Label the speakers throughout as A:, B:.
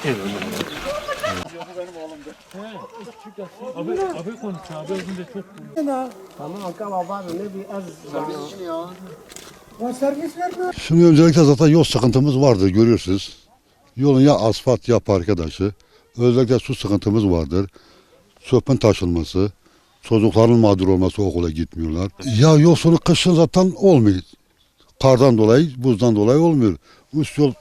A: Evet.
B: Abi konuşuyor. Abi özünde çok
C: Şimdi öncelikle zaten yol sıkıntımız vardır, görüyorsunuz. Yolun ya asfalt ya arkadaşı. Özellikle su sıkıntımız vardır. Çöpün taşınması, çocukların mağdur olması, okula gitmiyorlar. Ya yol sonu kışın zaten olmuyor. Kardan dolayı, buzdan dolayı olmuyor. Üst yol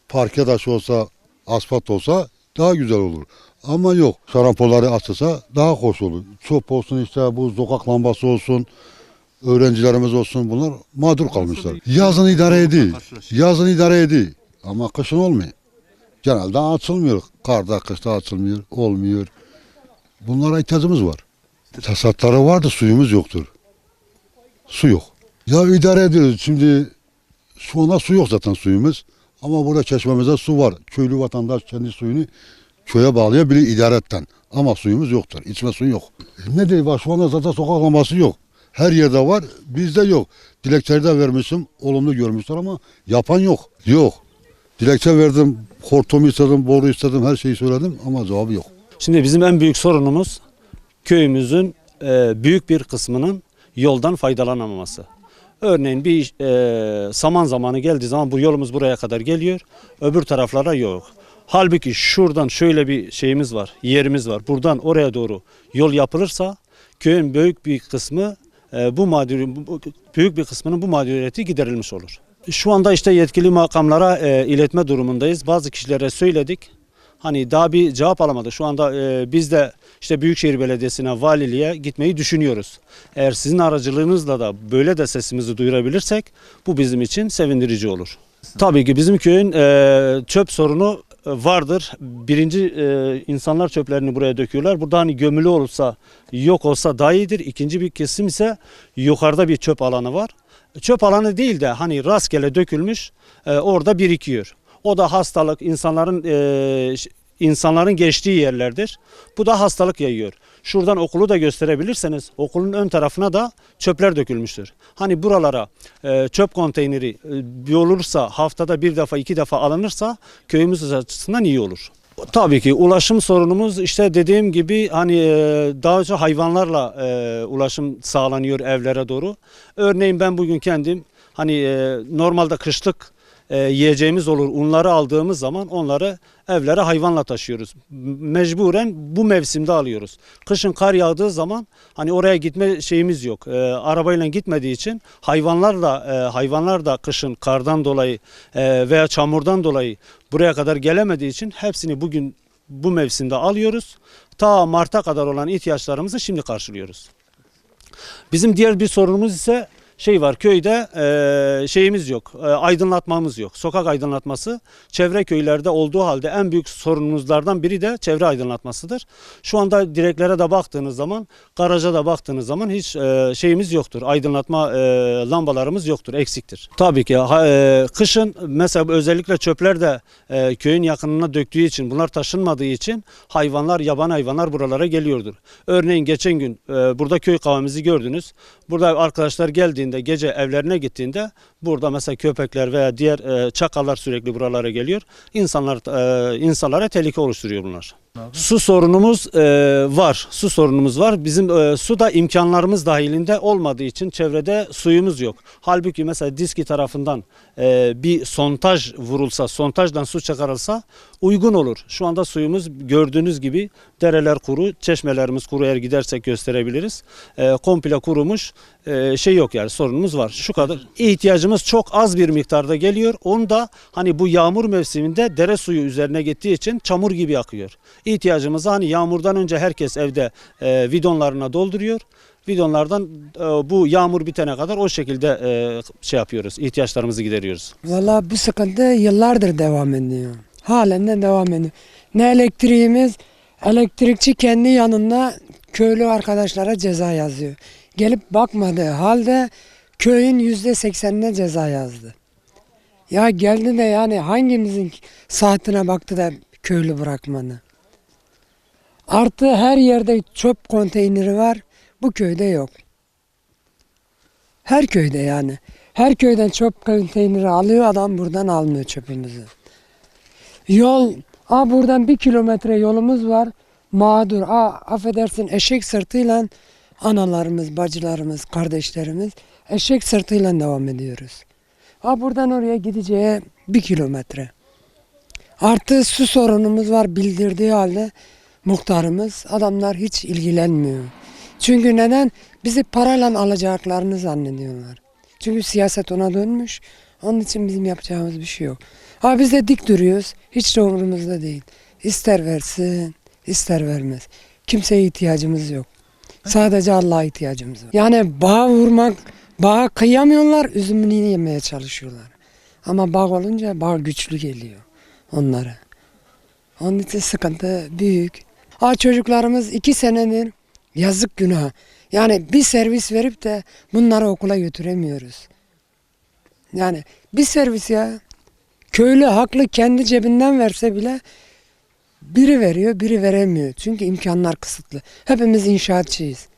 C: parke taşı olsa, asfalt olsa daha güzel olur. Ama yok. Şarampolları açılsa daha hoş olur. Çöp olsun, işte bu sokak lambası olsun, öğrencilerimiz olsun, bunlar mağdur kalmışlar. Yazın idare ediyor. Yazın idare ediyor. Ama kışın olmuyor. Genelde açılmıyor. Karda, kışta açılmıyor, olmuyor. Bunlara ihtiyacımız var. Tesisatları vardı, suyumuz yoktur. Su yok. Ya idare ediyoruz. Şimdi şu anda su yok zaten suyumuz. Ama burada çeşmemizde su var. Köylü vatandaş kendi suyunu köye bağlayabilir idaretten. Ama suyumuz yoktur. İçme suyu yok. Ne diyeyim var, şu anda zaten sokak lambası yok. Her yerde var, bizde yok. Dilekçeyi de vermişim, olumlu görmüşler ama yapan yok. Yok. Dilekçe verdim, hortumu istedim, boru istedim, her şeyi söyledim ama cevabı yok.
D: Şimdi bizim en büyük sorunumuz köyümüzün büyük bir kısmının yoldan faydalanamaması. Örneğin bir saman zamanı geldiği zaman bu yolumuz buraya kadar geliyor, öbür taraflara yok. Halbuki şuradan şöyle bir şeyimiz var, yerimiz var. Buradan oraya doğru yol yapılırsa köyün büyük bir kısmı büyük bir kısmının bu mağduriyeti giderilmiş olur. Şu anda işte yetkili makamlara iletme durumundayız. Bazı kişilere söyledik. Hani daha bir cevap alamadık. Şu anda biz de işte Büyükşehir Belediyesi'ne, valiliğe gitmeyi düşünüyoruz. Eğer sizin aracılığınızla da böyle de sesimizi duyurabilirsek bu bizim için sevindirici olur. Tabii ki bizim köyün çöp sorunu vardır. Birinci insanlar çöplerini buraya döküyorlar. Burada hani gömülü olursa, yok olsa daha iyidir. İkinci bir kesim ise yukarıda bir çöp alanı var. Çöp alanı değil de hani rastgele dökülmüş orada birikiyor. O da hastalık, insanların geçtiği yerlerdir. Bu da hastalık yayıyor. Şuradan okulu da gösterebilirseniz okulun ön tarafına da çöpler dökülmüştür. Hani buralara çöp konteyneri olursa, haftada bir defa iki defa alınırsa köyümüz açısından iyi olur. Tabii ki ulaşım sorunumuz işte dediğim gibi hani daha önce hayvanlarla ulaşım sağlanıyor evlere doğru. Örneğin ben bugün kendim hani normalde kışlık yiyeceğimiz olur. Unları aldığımız zaman onları evlere hayvanla taşıyoruz. Mecburen bu mevsimde alıyoruz. Kışın kar yağdığı zaman hani oraya gitme şeyimiz yok. Arabayla gitmediği için hayvanlar da kışın kardan dolayı veya çamurdan dolayı buraya kadar gelemediği için hepsini bugün bu mevsimde alıyoruz. Ta Mart'a kadar olan ihtiyaçlarımızı şimdi karşılıyoruz. Bizim diğer bir sorunumuz ise köyde şeyimiz yok, aydınlatmamız yok. Sokak aydınlatması çevre köylerde olduğu halde en büyük sorunumuzlardan biri de çevre aydınlatmasıdır. Şu anda direklere de baktığınız zaman, garaja da baktığınız zaman hiç şeyimiz yoktur. Aydınlatma lambalarımız yoktur, eksiktir. Tabii ki kışın mesela özellikle çöpler de köyün yakınına döktüğü için, bunlar taşınmadığı için yaban hayvanlar buralara geliyordur. Örneğin geçen gün burada köy kahvemizi gördünüz. Burada arkadaşlar geldiğinde gece evlerine gittiğinde burada mesela köpekler veya diğer çakallar sürekli buralara geliyor. İnsanlara tehlike oluşturuyor bunlar. Su sorunumuz var. Su sorunumuz var. Bizim su da imkanlarımız dahilinde olmadığı için çevrede suyumuz yok. Halbuki mesela Diski tarafından bir sontaj vurulsa, sontajdan su çıkarılsa uygun olur. Şu anda suyumuz gördüğünüz gibi dereler kuru, çeşmelerimiz kuru, eğer gidersek gösterebiliriz. Komple kurumuş, yok yani sorunumuz var. Şu kadar. İhtiyacımız çok az bir miktarda geliyor. Onu da hani bu yağmur mevsiminde dere suyu üzerine gittiği için çamur gibi akıyor. İhtiyacımızı hani yağmurdan önce herkes evde bidonlarına dolduruyor. Bidonlardan bu yağmur bitene kadar o şekilde yapıyoruz. İhtiyaçlarımızı gideriyoruz.
E: Valla bu sıkıntı yıllardır devam ediyor. Halen de devam ediyor. Ne elektrikçi kendi yanında köylü arkadaşlara ceza yazıyor. Gelip bakmadığı halde köyün %80'ine ceza yazdı. Ya geldi de yani hangimizin saatine baktı da köylü bırakmadı. Artı her yerde çöp konteyneri var. Bu köyde yok. Her köyde yani. Her köyden çöp konteyneri alıyor adam, buradan almıyor çöpümüzü. Yol Buradan 1 kilometre yolumuz var. Mağdur. Affedersin, eşek sırtıyla analarımız, bacılarımız, kardeşlerimiz eşek sırtıyla devam ediyoruz. Buradan oraya gideceğe 1 kilometre. Artı su sorunumuz var, bildirdiği halde muhtarımız, adamlar hiç ilgilenmiyor. Çünkü neden? Bizi parayla alacaklarını zannediyorlar. Çünkü siyaset ona dönmüş. Onun için bizim yapacağımız bir şey yok. Biz de dik duruyoruz. Hiç de umurumuzda değil. İster versin, ister vermez. Kimseye ihtiyacımız yok. Sadece Allah'a ihtiyacımız var. Yani bağa kıyamıyorlar, üzümünü yemeye çalışıyorlar. Ama bağ olunca bağ güçlü geliyor onlara. Onun için sıkıntı büyük. Çocuklarımız 2 senedir yazık, günah. Yani bir servis verip de bunları okula götüremiyoruz. Yani bir servis ya. Köylü haklı, kendi cebinden verse bile biri veriyor, biri veremiyor. Çünkü imkanlar kısıtlı. Hepimiz inşaatçıyız.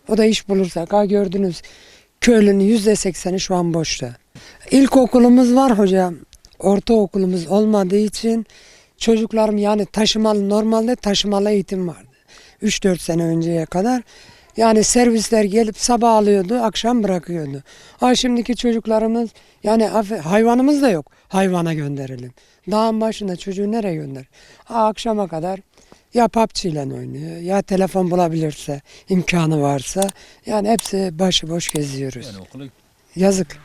E: O da iş bulursak, gördünüz köylünün %80'i şu an boşta. İlkokulumuz var hocam. Ortaokulumuz olmadığı için çocuklarım yani normalde taşımalı eğitim vardı. 3-4 sene önceye kadar. Yani servisler gelip sabah alıyordu, akşam bırakıyordu. Şimdiki çocuklarımız, yani hayvanımız da yok. Hayvana gönderelim. Dağın başında çocuğu nereye gönder? Akşama kadar ya PUBG ile oynuyor, ya telefon bulabilirse, imkanı varsa. Yani hepsi başıboş geziyoruz.
A: Yani okula
E: Yazık.